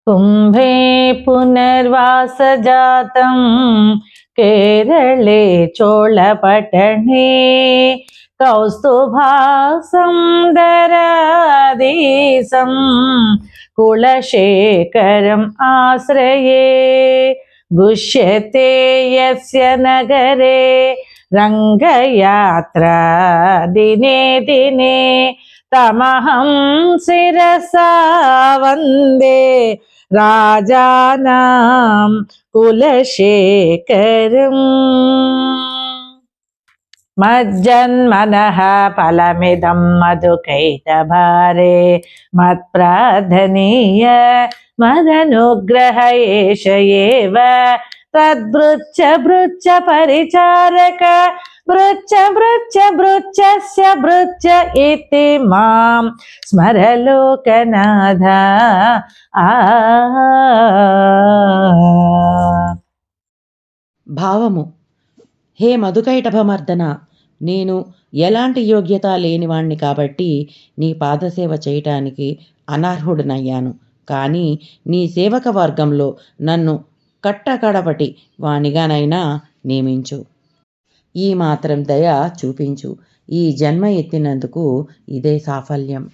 कुम्भे पुनर्वासजातं केरले चोळपट्टणे कौस्तुभासं दरादीसं कुलशेखरम् आश्रये गुष्यते यस्य नगरे रङ्गयात्रा दिने दिने तमहं शिरसा वन्दे राजानां कुलशेखरम्। मज्जन्मनः फलमिदं मधुकैटभारे मत्प्रार्थनीय मदनुग्रह एष एव तद्भृच्छ भृच्छ परिचारक भृच्छ भृच्छ भृच्छस्य भृच्छ इति मां स्मर लोकनाथ। భావము. హే మధుకైటభమర్దన, నేను ఎలాంటి యోగ్యత లేనివాణ్ణి కాబట్టి నీ పాదసేవ చేయటానికి అనర్హుడనయ్యాను. కానీ నీ సేవక వర్గంలో నన్ను కట్టకడపటి వానిగానైనా నియమించు. ఈ మాత్రం దయ చూపించు. ఈ జన్మ ఎత్తినందుకు ఇదే సాఫల్యం.